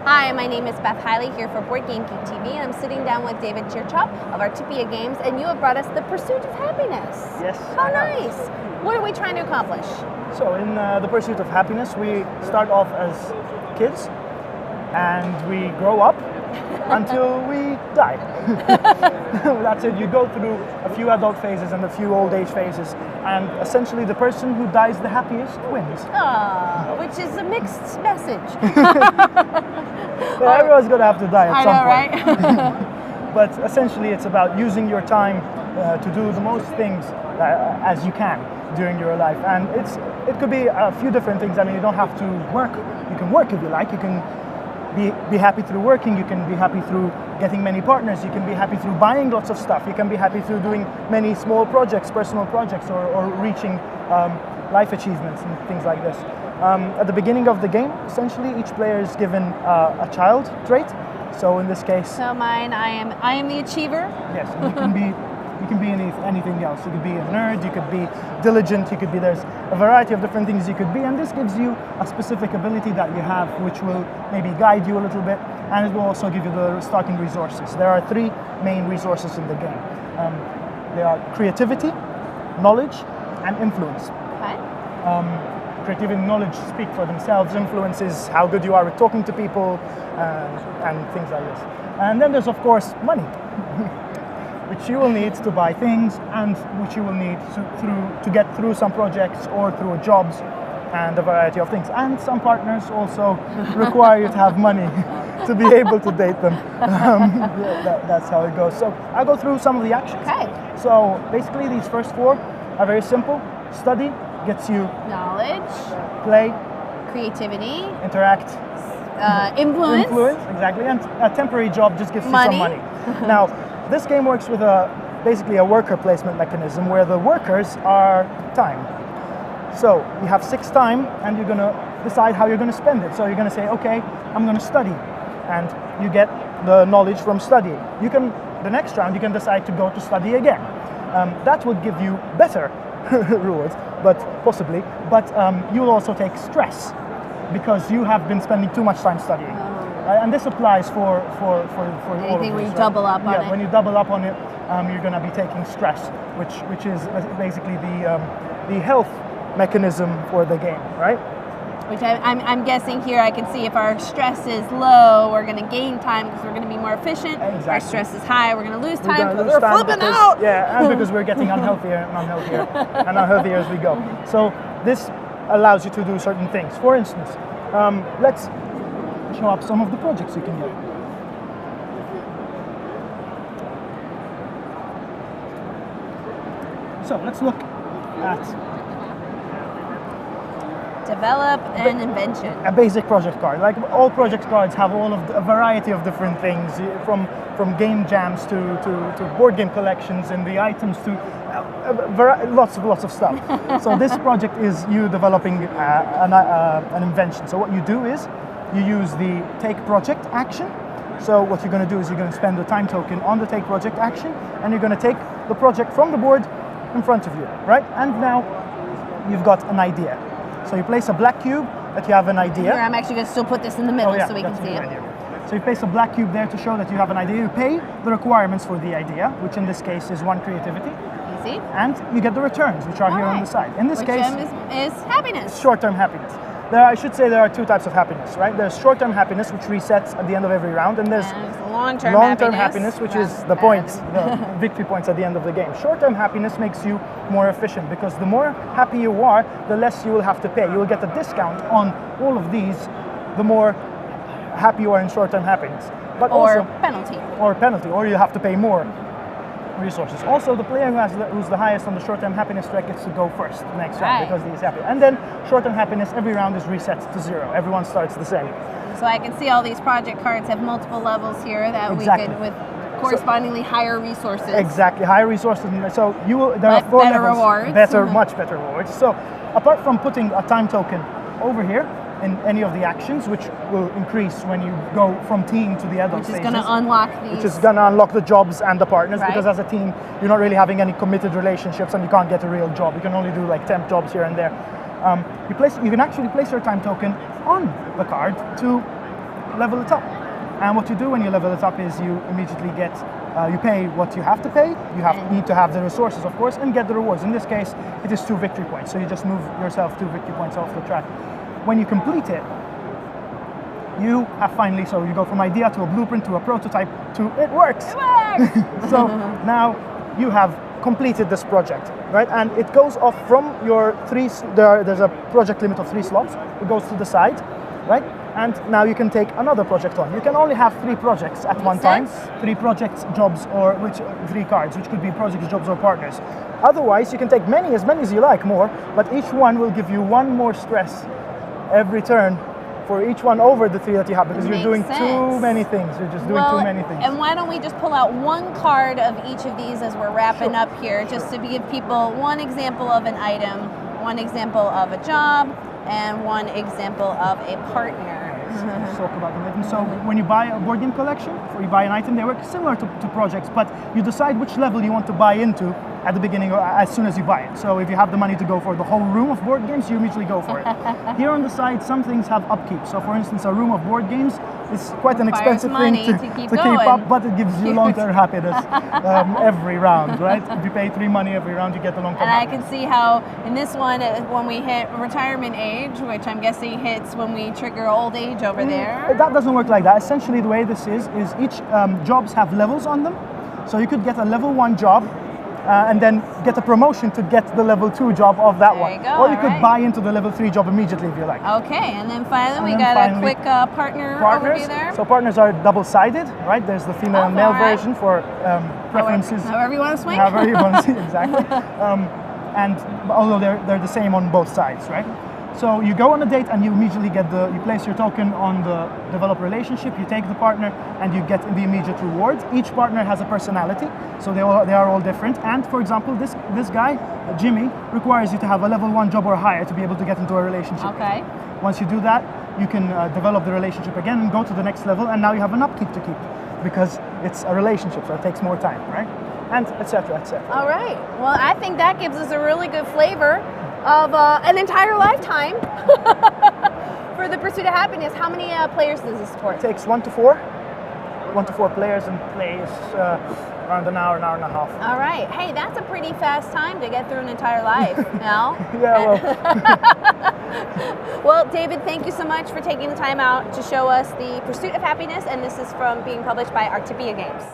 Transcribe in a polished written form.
Hi, my name is Beth Hiley here for Board Game Geek TV, and I'm sitting down with David Chirchop of Artipia Games, and you have brought us The Pursuit of Happiness. Yes. How nice. What are we trying to accomplish? So in The Pursuit of Happiness, we start off as kids and we grow up until we die. That's it. You go through a few adult phases and a few old age phases, and essentially the person who dies the happiest wins. Which is a mixed message. Yeah, everyone's going to have to die at some point. Right? But essentially it's about using your time to do the most things as you can during your life. And it could be a few different things. I mean, you don't have to work. You can work if you like. You can be happy through working. You can be happy through getting many partners. You can be happy through buying lots of stuff. You can be happy through doing many small projects, personal projects, or reaching life achievements and things like this. At the beginning of the game, essentially, each player is given a child trait. So in this case, So mine, I am the achiever. yes, and you can be anything else. You could be a nerd. You could be diligent. You could be. There's a variety of different things you could be, and this gives you a specific ability that you have, which will maybe guide you a little bit, and it will also give you the starting resources. There are three main resources in the game. They are creativity, knowledge, and influence. Okay. Creativity and knowledge speak for themselves. Influence is how good you are with talking to people and things like this. And then there's, of course, money, which you will need to buy things and which you will need to get through some projects or through jobs and a variety of things. And some partners also require you to have money to be able to date them. That's how it goes. So I'll go through some of the actions. Okay. So basically these first four are very simple. Study gets you Knowledge, play, creativity, interact, influence. exactly, and a temporary job just gives you Money. some money. Now, this game works with basically a worker placement mechanism where the workers are time. So you have 6 time, and you're gonna decide how you're gonna spend it. So you're gonna say, okay, I'm gonna study, and you get the knowledge from studying. The next round, you can decide to go to study again. That would give you better rewards, but possibly. But you will also take stress because you have been spending too much time studying. And this applies for all of Anything where these, you double up on it. Yeah, when you double up on it, you're going to be taking stress, which is basically the health mechanism for the game, right? Which I'm guessing here I can see if our stress is low, we're going to gain time because we're going to be more efficient. Exactly. Our stress is high, we're going to lose We're time gonna because lose we're time flipping because- out. Yeah, and because we're getting unhealthier and unhealthier and unhealthier as we go. So this allows you to do certain things. For instance, let's show up some of the projects you can do. So let's look at Develop an invention. a basic project card. Like all project cards have a variety of different things, from game jams to board game collections and the items to lots of stuff. So this project is you developing an invention. So what you do is you use the take project action. So what you're going to do is you're going to spend the time token on the take project action, and you're going to take the project from the board in front of you, right? And now you've got an idea. So you place a black cube that you have an idea. Here, I'm actually going to still put this in the middle so we can that's a see good it. idea. So you place a black cube there to show that you have an idea. You pay the requirements for the idea, which in this case is 1 creativity, Easy. and you get the returns, which are here on the side. In this Which case, is happiness. short-term happiness. I should say there are 2 types of happiness, right? There's short-term happiness, which resets at the end of every round, and there's long-term happiness, which is the points, the victory points at the end of the game. Short-term happiness makes you more efficient because the more happy you are, the less you will have to pay. You will get a discount on all of these, the more happy you are in short-term happiness. But Or also, penalty. or you have to pay more resources. Also, the player who's the highest on the short-term happiness track gets to go first the next round Right. because he's happy. And then short-term happiness, every round is reset to 0. Everyone starts the same. So I can see all these project cards have multiple levels here that Exactly. we could, with correspondingly higher resources. Exactly, higher resources. So there are 4 better levels. rewards. Much better rewards. So apart from putting a time token over here in any of the actions, which will increase when you go from teen to the adult Which is stages, going to unlock these. which is going to unlock the jobs and the partners, Right. because as a teen, you're not really having any committed relationships and you can't get a real job. You can only do like temp jobs here and there. You can actually place your time token on the card to level it up. And what you do when you level it up is you immediately get, you pay what you have to pay, need to have the resources, of course, and get the rewards. In this case, it is 2 victory points, so you just move yourself 2 victory points off the track. When you complete it, you have finally, so you go from idea to a blueprint to a prototype to it works! It works! So now you have completed this project, right? And it goes off from your there's a project limit of 3 slots. It goes to the side, right? And now you can take another project on. You can only have 3 projects at one time. 3 projects, jobs, or 3 cards, which could be projects, jobs, or partners. Otherwise, you can take as many as you like, more, but each one will give you 1 more stress every turn for each one over the 3 that you have, because you're doing too many things. You're just doing too many things. And why don't we just pull out 1 card of each of these as we're wrapping up here, just to give people 1 example of an item, 1 example of a job, and 1 example of a partner. Let's talk about the items. So when you buy a board game collection, or you buy an item, they work similar to projects, but you decide which level you want to buy into at the beginning or as soon as you buy it. So if you have the money to go for the whole room of board games, you immediately go for it. Here on the side, some things have upkeep. So for instance, a room of board games is quite an expensive thing to keep up, but it gives you long-term happiness every round, right? If you pay 3 money every round, you get the long-term happiness. And I can see how in this one, when we hit retirement age, which I'm guessing hits when we trigger old age over there. That doesn't work like that. Essentially, the way this is each jobs have levels on them. So you could get a level 1 job, and then get a promotion to get the level 2 job of that one. Or you could buy into the level 3 job immediately if you like. Okay, and then finally we got a quick partners overview there. So partners are double-sided, right? There's the female and male version for preferences. However you want to swing. However you want to swing, exactly. And although they're the same on both sides, right? So you go on a date and you immediately get you place your token on the develop relationship, you take the partner and you get the immediate reward. Each partner has a personality, so they are all different. And for example, this guy, Jimmy, requires you to have a level 1 job or higher to be able to get into a relationship. Okay. Once you do that, you can develop the relationship again and go to the next level, and now you have an upkeep to keep because it's a relationship, so it takes more time, right? And etc. etc. All right. Well, I think that gives us a really good flavor of an entire lifetime for the Pursuit of Happiness. How many players does this support? It takes 1 to 4. 1 to 4 players, and plays around an hour and a half. All right. Hey, that's a pretty fast time to get through an entire life, no? Yeah, well. Well, David, thank you so much for taking the time out to show us the Pursuit of Happiness, and this is from being published by Artipia Games.